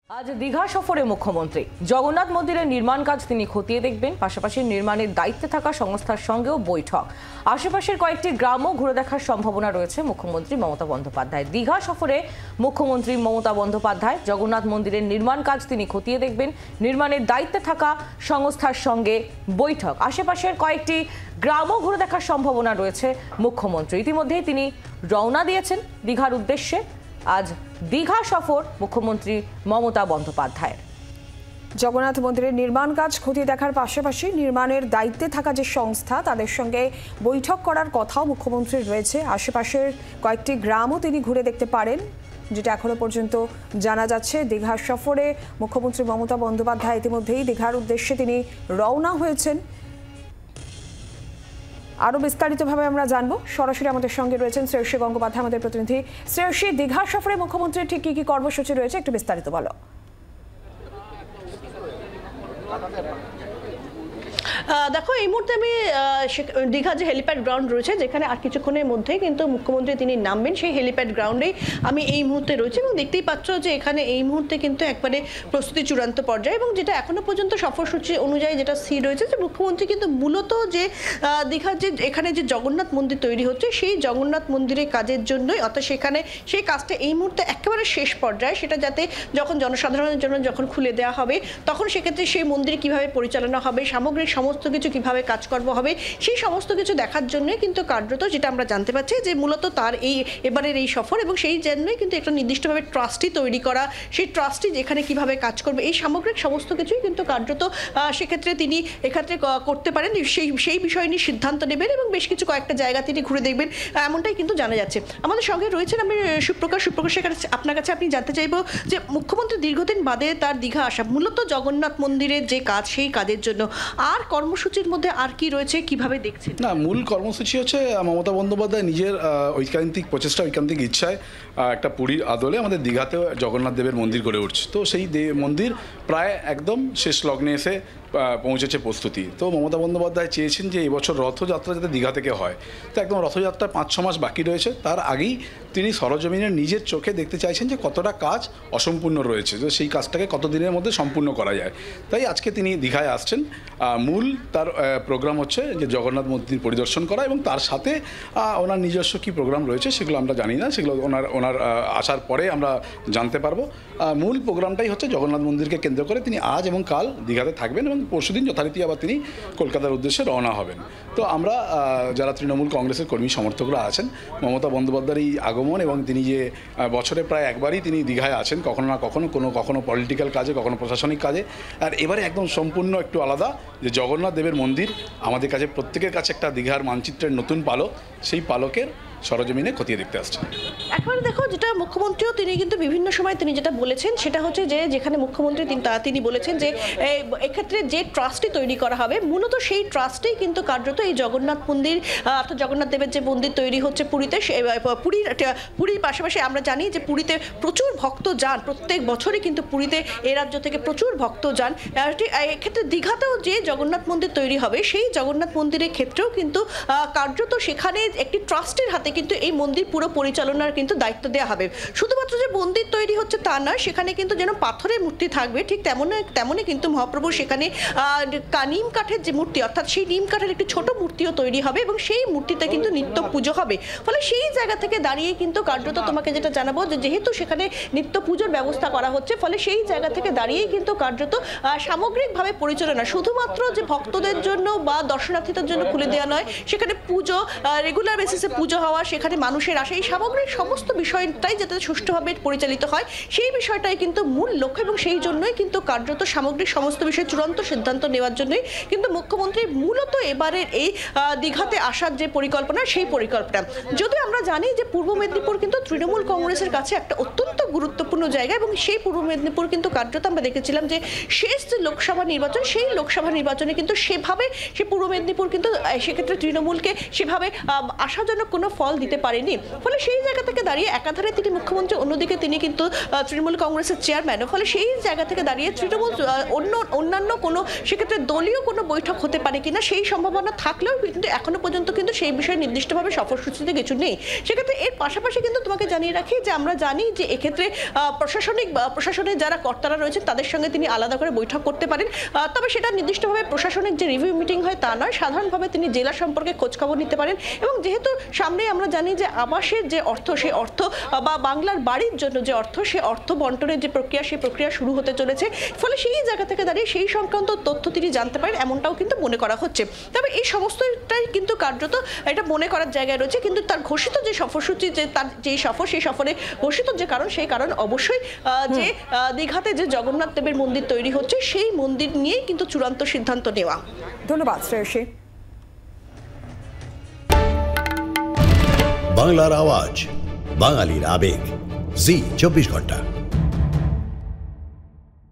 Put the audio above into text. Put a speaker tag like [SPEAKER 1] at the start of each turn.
[SPEAKER 1] আজ দীঘা সফরে মুখ্যমন্ত্রী জগন্নাথ মন্দিরের নির্মাণ কাজ তিনি খতিয়ে দেখবেন। পাশাপাশি নির্মাণের দায়িত্বে থাকা সংস্থার সঙ্গেও বৈঠক। আশেপাশের কয়েকটি গ্রামও ঘুরে দেখার সম্ভাবনা রয়েছে মুখ্যমন্ত্রী মমতা বন্দ্যোপাধ্যায়। দীঘা সফরে মুখ্যমন্ত্রী মমতা বন্দ্যোপাধ্যায় জগন্নাথ মন্দিরের নির্মাণ কাজ তিনি খতিয়ে দেখবেন। নির্মাণের দায়িত্বে থাকা সংস্থার সঙ্গে বৈঠক। আশেপাশের কয়েকটি গ্রামও ঘুরে দেখার সম্ভাবনা রয়েছে মুখ্যমন্ত্রী। ইতিমধ্যেই তিনি রওনা দিয়েছেন দীঘার উদ্দেশ্যে। আজ দীঘা সফর মুখ্যমন্ত্রী মমতা বন্দ্যোপাধ্যায়ের।
[SPEAKER 2] জগন্নাথ মন্দিরের নির্মাণ কাজ খতিয়ে দেখার পাশাপাশি নির্মাণের দায়িত্বে থাকা যে সংস্থা তাদের সঙ্গে বৈঠক করার কথাও মুখ্যমন্ত্রীর রয়েছে। আশেপাশের কয়েকটি গ্রামও তিনি ঘুরে দেখতে পারেন, যেটা এখনো পর্যন্ত জানা যাচ্ছে। দীঘা সফরে মুখ্যমন্ত্রী মমতা বন্দ্যোপাধ্যায় ইতিমধ্যেই দীঘার উদ্দেশ্যে তিনি রওনা হয়েছেন। আরো বিস্তারিতভাবে আমরা জানবো। সরাসরি আমাদের সঙ্গে রয়েছেন শ্রেয়সী গঙ্গোপাধ্যায়, আমাদের প্রতিনিধি। শ্রেয়সী, দীঘা সফরে মুখ্যমন্ত্রীর ঠিক কি কর্মসূচি রয়েছে একটু বিস্তারিত বলো।
[SPEAKER 3] দেখো, এই মুহূর্তে আমি দীঘা যে হেলিপ্যাড গ্রাউন্ড রয়েছে, যেখানে আর কিছুক্ষণের মধ্যেই কিন্তু মুখ্যমন্ত্রী তিনি নামবেন, সেই হেলিপ্যাড গ্রাউন্ডেই আমি এই মুহূর্তে রয়েছি এবং দেখতেই পাচ্ছ যে এখানে এই মুহূর্তে কিন্তু একবারে প্রস্তুতি চূড়ান্ত পর্যায়ে। এবং যেটা এখনো পর্যন্ত সফরসূচি অনুযায়ী যেটা স্থির রয়েছে যে মুখ্যমন্ত্রী কিন্তু মূলত যে দীঘার যে এখানে যে জগন্নাথ মন্দির তৈরি হচ্ছে, সেই জগন্নাথ মন্দিরের কাজের জন্যই, অর্থাৎ সেখানে সেই কাজটা এই মুহূর্তে একেবারে শেষ পর্যায়ে, সেটা যাতে যখন জনসাধারণের জন্য যখন খুলে দেওয়া হবে তখন সেক্ষেত্রে সেই মন্দির কিভাবে পরিচালনা হবে, সামগ্রিক সমস্ত কিছু কিভাবে কাজকর্ম হবে, সেই সমস্ত কিছু দেখার জন্যই কিন্তু কার্যত যেটা আমরা জানতে পারছি যে মূলত তার এবারের এই সফর। এবং সেই জন্যই কিন্তু একটা নির্দিষ্টভাবে ট্রাস্টি তৈরি করা, সেই ট্রাস্টি যেখানে কিভাবে কাজ করবে, এই সামগ্রিক সমস্ত কিছুই কিন্তু কার্যত সেক্ষেত্রে তিনি এক্ষেত্রে করতে পারেন। সেই বিষয় নিয়ে সিদ্ধান্ত নেবেন এবং বেশ কিছু কয়েকটা জায়গা তিনি ঘুরে দেখবেন, এমনটাই কিন্তু জানা যাচ্ছে। আমাদের সঙ্গে রয়েছেন আমি সুপ্রকাশের কাছে, আপনার কাছে আপনি জানতে চাইবো যে মুখ্যমন্ত্রী দীর্ঘদিন বাদে তার দীঘা আসা মূলত জগন্নাথ মন্দিরের যে কাজ, সেই কাজের জন্য। আর কর্মসূচির মধ্যে আর কি রয়েছে, কিভাবে দেখছেন?
[SPEAKER 4] না, মূল কর্মসূচি হচ্ছে মমতা বন্দ্যোপাধ্যায় নিজের ঐকান্তিক প্রচেষ্টা, ঐকান্তিক ইচ্ছায় একটা পুরীর আদলে আমাদের দীঘাতেও জগন্নাথ দেবের মন্দির গড়ে উঠছে। তো সেই মন্দির প্রায় একদম শেষ লগ্নে এসে পৌঁছেছে প্রস্তুতি। তো মমতা বন্দ্যোপাধ্যায় চেয়েছেন যে এবছর রথযাত্রা যাতে দীঘা থেকে হয়। তো একদম রথযাত্রা 5-6 মাস বাকি রয়েছে, তার আগেই তিনি সরজমিনের নিজের চোখে দেখতে চাইছেন যে কতটা কাজ অসম্পূর্ণ রয়েছে, তো সেই কাজটাকে কতদিনের মধ্যে সম্পূর্ণ করা যায়। তাই আজকে তিনি দীঘায় আসছেন। মূল তার প্রোগ্রাম হচ্ছে যে জগন্নাথ মন্দির পরিদর্শন করা, এবং তার সাথে ওনার নিজস্ব কী প্রোগ্রাম রয়েছে সেগুলো আমরা জানি না, সেগুলো ওনার আসার পরে আমরা জানতে পারবো। মূল প্রোগ্রামটাই হচ্ছে জগন্নাথ মন্দিরকে কেন্দ্র করে তিনি আজ এবং কাল দীঘাতে থাকবেন এবং পরশুদিন যথারীতি আবার তিনি কলকাতার উদ্দেশ্যে রওনা হবেন। তো আমরা যারা তৃণমূল কংগ্রেসের কর্মী সমর্থকরা আছেন, মমতা বন্দ্যোপাধ্যায়ের এই আগমন এবং তিনি যে বছরে প্রায় একবারই তিনি দীঘায় আছেন, কখনো না কখনো পলিটিক্যাল কাজে, কখনো প্রশাসনিক কাজে, আর এবারে একদম সম্পূর্ণ একটু আলাদা, যে জগন্নাথ দেবের মন্দির আমাদের কাছে, প্রত্যেকের কাছে একটা দীঘার মানচিত্রের নতুন পালক, সেই পালকের সরজমিনে খতিয়ে দেখতে আসছেন।
[SPEAKER 3] একবারে দেখো, যেটা মুখ্যমন্ত্রীও তিনি কিন্তু বিভিন্ন সময় তিনি যেটা বলেছেন সেটা হচ্ছে যে যেখানে মুখ্যমন্ত্রী তিনি বলেছেন যে এক্ষেত্রে যে ট্রাস্টটি তৈরি করা হবে, মূলত সেই ট্রাস্টেই কিন্তু কার্যত এই জগন্নাথ মন্দির, অর্থাৎ জগন্নাথ দেবের যে মন্দির তৈরি হচ্ছে পুরীতে, পুরীর পাশাপাশি আমরা জানি যে পুরীতে প্রচুর ভক্ত যান, প্রত্যেক বছরই কিন্তু পুরীতে এ রাজ্য থেকে প্রচুর ভক্ত যান। এক্ষেত্রে দীঘাতেও যে জগন্নাথ মন্দির তৈরি হবে, সেই জগন্নাথ মন্দিরের ক্ষেত্রেও কিন্তু কার্যত সেখানে একটি ট্রাস্টের হাতে কিন্তু এই মন্দির পুরো পরিচালনার কিন্তু দায়িত্ব দেওয়া হবে। শুধুমাত্র যে মন্দির তৈরি হচ্ছে তা নয়, সেখানে কিন্তু যেন পাথরের মূর্তি থাকবে, ঠিক তেমনই কিন্তু মহাপ্রভু সেখানে নিম কাঠের যে মূর্তি, অর্থাৎ সেই নিম কাঠের একটি ছোট মূর্তিও তৈরি হবে এবং সেই মূর্তিতে কিন্তু নিত্য পুজো হবে। ফলে সেই জায়গা থেকে দাঁড়িয়ে কিন্তু কার্যত তোমাকে যেটা জানাবো যে যেহেতু সেখানে নিত্য পুজোর ব্যবস্থা করা হচ্ছে, ফলে সেই জায়গা থেকে দাঁড়িয়েই কিন্তু কার্যত সামগ্রিকভাবে পরিচালনা, শুধুমাত্র যে ভক্তদের জন্য বা দর্শনার্থীদের জন্য খুলে দেওয়া নয়, সেখানে পুজো, রেগুলার বেসিসে পুজো হওয়া, সেখানে মানুষের আসা, এই সামগ্রিক সমস্ত বিষয়টাই যাতে সুষ্ঠুভাবে পরিচালিত হয়, সেই বিষয়টাই কিন্তু মূল লক্ষ্য। এবং সেই জন্যই কিন্তু কার্যত সামগ্রিক সমস্ত বিষয়ে চূড়ান্ত সিদ্ধান্ত নেওয়ার জন্যই কিন্তু মুখ্যমন্ত্রী মূলত এবারের এই দীঘাতে আসার যে পরিকল্পনা, সেই পরিকল্পনা। যদিও আমরা জানি যে পূর্ব মেদিনীপুর কিন্তু তৃণমূল কংগ্রেসের কাছে একটা অত্যন্ত গুরুত্বপূর্ণ জায়গা, এবং সেই পূর্ব মেদিনীপুর কিন্তু কার্যত আমরা দেখেছিলাম যে শেষ যে লোকসভা নির্বাচন, সেই লোকসভা নির্বাচনে কিন্তু সেভাবে সে পূর্ব মেদিনীপুর কিন্তু সেক্ষেত্রে তৃণমূলকে সেভাবে আশাজনক কোনো ফল ফল দিতে পারেনি। ফলে সেই জায়গা থেকে দাঁড়িয়ে একাধারে তিনি মুখ্যমন্ত্রী, অন্যদিকে তিনি কিন্তু তৃণমূল কংগ্রেসের চেয়ারম্যানও। ফলে সেই জায়গা থেকে দাঁড়িয়ে তৃণমূল অন্যান্য কোনো সেক্ষেত্রে দলীয় কোনো বৈঠক হতে পারে কিনা সেই সম্ভাবনা থাকলেও কিন্তু এখনো পর্যন্ত কিন্তু সেই বিষয়ে নির্দিষ্টভাবে সফরসূচিতে কিছু নেই। সেক্ষেত্রে এর পাশাপাশি কিন্তু তোমাকে জানিয়ে রাখি যে আমরা জানি যে এক্ষেত্রে প্রশাসনের যারা কর্তারা রয়েছেন তাদের সঙ্গে তিনি আলাদা করে বৈঠক করতে পারেন, তবে সেটা নির্দিষ্টভাবে প্রশাসনিক যে রিভিউ মিটিং হয় তা নয়, সাধারণভাবে তিনি জেলা সম্পর্কে খোঁজখবর নিতে পারেন। এবং যেহেতু সামনে আমরা জানি যে আবাসের যে অর্থ, সেই অর্থ বা বাংলার বাড়ির জন্য যে অর্থ, সেই অর্থ বন্টনের যে প্রক্রিয়া, সেই প্রক্রিয়া শুরু হতে চলেছে। ফলে সেই জায়গা থেকে দাঁড়িয়ে সেই সংক্রান্ত তথ্য তিনি জানতে পারেন এমনটাও কিন্তু মনে করা হচ্ছে। তবে এই সমস্তটাই কিন্তু কার্যত এটা মনে করার জায়গায় রয়েছে, কিন্তু তার ঘোষিত যে সফরসূচি, যে তার যে সফর, সেই সফরে ঘোষিত যে কারণ, সেই কারণ অবশ্যই যে দীঘাতে যে জগন্নাথ দেবের মন্দির তৈরি হচ্ছে সেই মন্দির নিয়েই কিন্তু চূড়ান্ত সিদ্ধান্ত নেওয়া।
[SPEAKER 2] ধন্যবাদ শ্রেয়সী।
[SPEAKER 5] বাংলার আওয়াজ, বাঙালির আবেগ, জি 24 ঘন্টা।